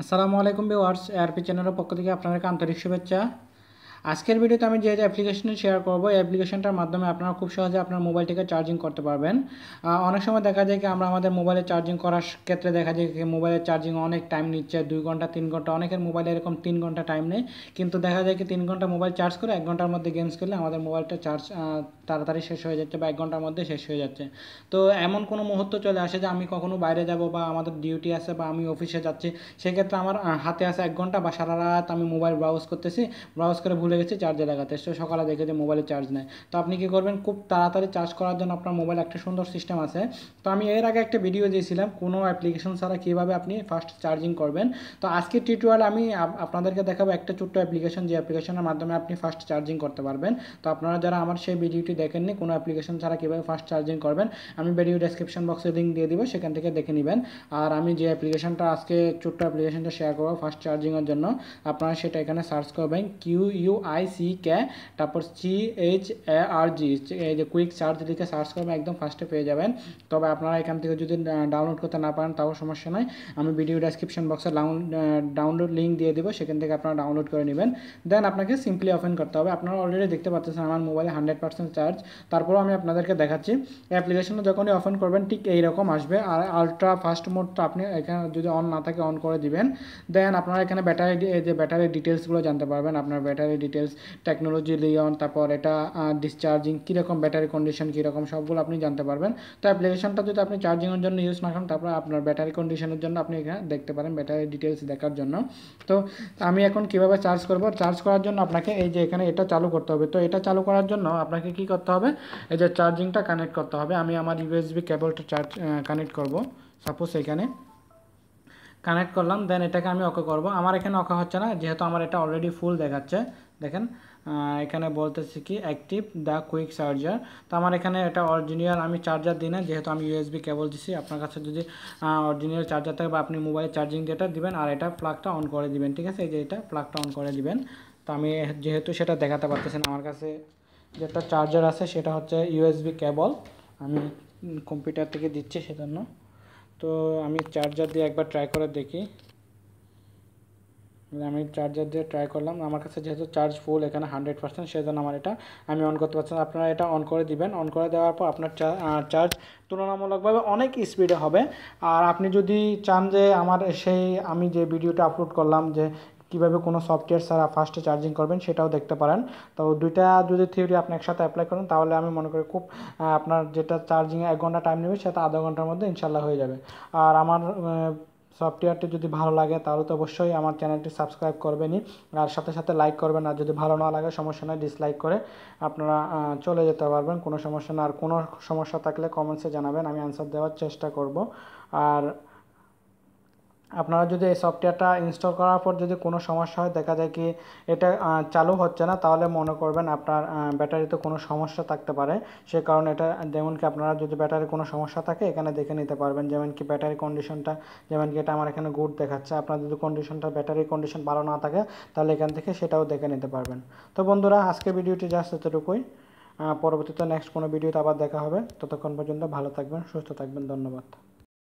আসসালামু আলাইকুম viewers, ARP চ্যানেলের পক্ষ থেকে আপনাদেরকে আন্তরিক শুভেচ্ছা। আজকের ভিডিওতে আমি যে অ্যাপ্লিকেশনটি শেয়ার করব, এই অ্যাপ্লিকেশনটার মাধ্যমে আপনারা খুব সহজে আপনার মোবাইলটিকে চার্জিং করতে পারবেন। অনেক সময় দেখা যায় কি আমরা আমাদের মোবাইলে চার্জিং করার ক্ষেত্রে দেখা যায় কি মোবাইলের চার্জিং অনেক টাইম নিচ্ছে, 2 ঘন্টা 3 ঘন্টা, অনেকের মোবাইলে এরকম 3 ঘন্টা টাইম নেই। কিন্তু দেখা যায় কি 3 ঘন্টা মোবাইল চার্জ করে 1 ঘন্টার মধ্যে গেমস খেললে আমাদের মোবাইলটা চার্জ তাড়াতাড়ি শেষ হয়ে যাচ্ছে বা 1 ঘন্টার মধ্যে শেষ হয়ে যাচ্ছে। তো এমন কোনো মুহূর্ত চলে আসে যে আমি কখনো বাইরে যাব বা আমাদের ডিউটি আছে বা আমি অফিসে যাচ্ছি, সেক্ষেত্রে আমার হাতে আছে 1 ঘন্টা বা সারা রাত আমি মোবাইল ব্রাউজ করতেছি, ব্রাউজ করে ভুলে গেছি চার্জে লাগাতে, সে সকালে দেখে যে মোবাইলে চার্জ নেই। তো আপনি কী করবেন, খুব তাড়াতাড়ি চার্জ করার জন্য আপনার মোবাইল একটা সুন্দর সিস্টেম আছে। তো আমি এর আগে একটা ভিডিও দিয়েছিলাম কোনো অ্যাপ্লিকেশন ছাড়া কীভাবে আপনি ফাস্ট চার্জিং করবেন। তো আজকে টিউটোরিয়াল আমি আপনাদেরকে দেখাবো একটা ছোট্ট অ্যাপ্লিকেশন, যে অ্যাপ্লিকেশনের মাধ্যমে আপনি ফাস্ট চার্জিং করতে পারবেন। তো আপনারা যারা আমার সেই ভিডিওটি দেখেননি কোনো অ্যাপ্লিকেশন ছাড়া কীভাবে ফাস্ট চার্জিং করবেন, আমি ভিডিও ডেসক্রিপশন বক্সে লিঙ্ক দিয়ে দিব, সেখান থেকে দেখে নেবেন। আর আমি যে অ্যাপ্লিকেশনটা আজকে ছোট্ট অ্যাপ্লিকেশনটা শেয়ার করবো ফাস্ট চার্জিংয়ের জন্য, আপনারা সেটা এখানে সার্চ করবেন QUICK তারপর CHARG, এই যে কুইক চার্জ লিখে সার্চ করবেন, একদম ফার্স্টে পেয়ে যাবেন। তবে আপনারা এখান থেকে যদি ডাউনলোড করতে না পারেন তাও সমস্যা নয়, আমি ভিডিও ডেসক্রিপশন বক্সে ডাউনলোড লিঙ্ক দিয়ে দেবো, সেখান থেকে আপনারা ডাউনলোড করে নেবেন। দেন আপনাকে সিম্পলি ওপেন করতে হবে। আপনারা অলরেডি দেখতে পাচ্ছেন আমার মোবাইলে 100% চার্জ। তারপরও আমি আপনাদেরকে দেখাচ্ছি, অ্যাপ্লিকেশনটা যখনই ওপেন করবেন ঠিক এইরকম আসবে। আর আলট্রা ফাস্ট মোডটা আপনি এখানে যদি অন না থাকে অন করে দিবেন। দেন আপনারা এখানে ব্যাটারি ডিটেলসগুলো জানতে পারবেন, আপনার ব্যাটারি ডিটেলস, টেকনোলজি লিওন, তারপর এটা ডিসচার্জিং কীরকম, ব্যাটারি কন্ডিশন কীরকম, সবগুলো আপনি জানতে পারবেন। তো অ্যাপ্লিকেশনটা যদি আপনি চার্জিংয়ের জন্য ইউজ না করেন, তারপর আপনার ব্যাটারি কন্ডিশনের জন্য আপনি এখানে দেখতে পারেন ব্যাটারি ডিটেলস দেখার জন্য। তো আমি এখন কিভাবে চার্জ করব, চার্জ করার জন্য আপনাকে এই যে এখানে এটা চালু করতে হবে। তো এটা চালু করার জন্য আপনাকে কি করতে হবে, এই যে চার্জিংটা কানেক্ট করতে হবে। আমি আমার ইউএসবি কেবলটা কানেক্ট করব, সাপোজ এখানে কানেক্ট করলাম। দেন এটাকে আমি ওকে করব। আমার এখানে ওকে হচ্ছে না, যেহেতু আমার এটা অলরেডি ফুল দেখাচ্ছে। দেখেন এখানে বলতেছি কি অ্যাক্টিভ দ্য কুইক চার্জার। তো আমার এখানে এটা অরিজিনাল, আমি চার্জার দিই না, যেহেতু আমি ইউএসবি কেবল দিছি। আপনার কাছে যদি অরিজিনাল চার্জার থাকে বা আপনি মোবাইল চার্জিং যেটা দিবেন আর এটা প্লাগটা অন করে দিবেন, ঠিক আছে, এই যে এটা প্লাগটা অন করে দিবেন। তো আমি যেহেতু সেটা দেখাতে পারতেছেন, আমার কাছে যেটা চার্জার আছে সেটা হচ্ছে ইউএসবি কেবল, আমি কম্পিউটার থেকে দিচ্ছি সেজন্য। তো আমি চার্জার দিয়ে একবার ট্রাই করে দেখি। আমি চার্জার দিয়ে ট্রাই করলাম, আমার কাছে যেহেতু চার্জ ফুল এখানে 100%, সেজন্য আমার এটা আমি অন করতে পারছি না। আপনারা এটা অন করে দিবেন, অন করে দেওয়ার পর আপনার চার্জ তুলনামূলকভাবে অনেক স্পিডে হবে। আর আপনি যদি চান যে আমার আমি যে ভিডিওটা আপলোড করলাম যে কীভাবে কোনো সফটওয়্যার ছাড়া ফাস্টে চার্জিং করবেন, সেটাও দেখতে পারেন। তো দুইটা যদি থিওরি আপনি একসাথে অ্যাপ্লাই করেন, তাহলে আমি মনে করি খুব আপনার যেটা চার্জিংয়ে 1 ঘন্টা টাইম নেবে সেটা আধা ঘন্টার মধ্যে ইনশাল্লাহ হয়ে যাবে। আর আমার সফটওয়্যারটি যদি ভালো লাগে তাহলে তো অবশ্যই আমার চ্যানেলটি সাবস্ক্রাইব করবেনই, আর সাথে সাথে লাইক করবেন। আর যদি ভালো না লাগে সমস্যা নয়, ডিসলাইক করে আপনারা চলে যেতে পারবেন, কোনো সমস্যা না। আর কোনো সমস্যা থাকলে কমেন্টসে জানাবেন, আমি অ্যান্সার দেওয়ার চেষ্টা করব। আর আপনারা যদি এই সফটওয়্যারটা ইনস্টল করার পর যদি কোনো সমস্যা হয়, দেখা যায় কি এটা চালু হচ্ছে না, তাহলে মনে করবেন আপনার ব্যাটারিতে কোনো সমস্যা থাকতে পারে। সে কারণে এটা, যেমন কি আপনারা যদি ব্যাটারির কোনো সমস্যা থাকে এখানে দেখে নিতে পারবেন, যেমন কি ব্যাটারি কন্ডিশনটা, যেমন কি এটা আমার এখানে গুড দেখাচ্ছে। আপনার যদি ব্যাটারি কন্ডিশন ভালো না থাকে তাহলে এখান থেকে সেটাও দেখে নিতে পারবেন। তো বন্ধুরা, আজকে ভিডিওটি জাস্ট এতটুকুই। পরবর্তীতে নেক্সট কোনো ভিডিওতে আবার দেখা হবে। ততক্ষণ পর্যন্ত ভালো থাকবেন, সুস্থ থাকবেন, ধন্যবাদ।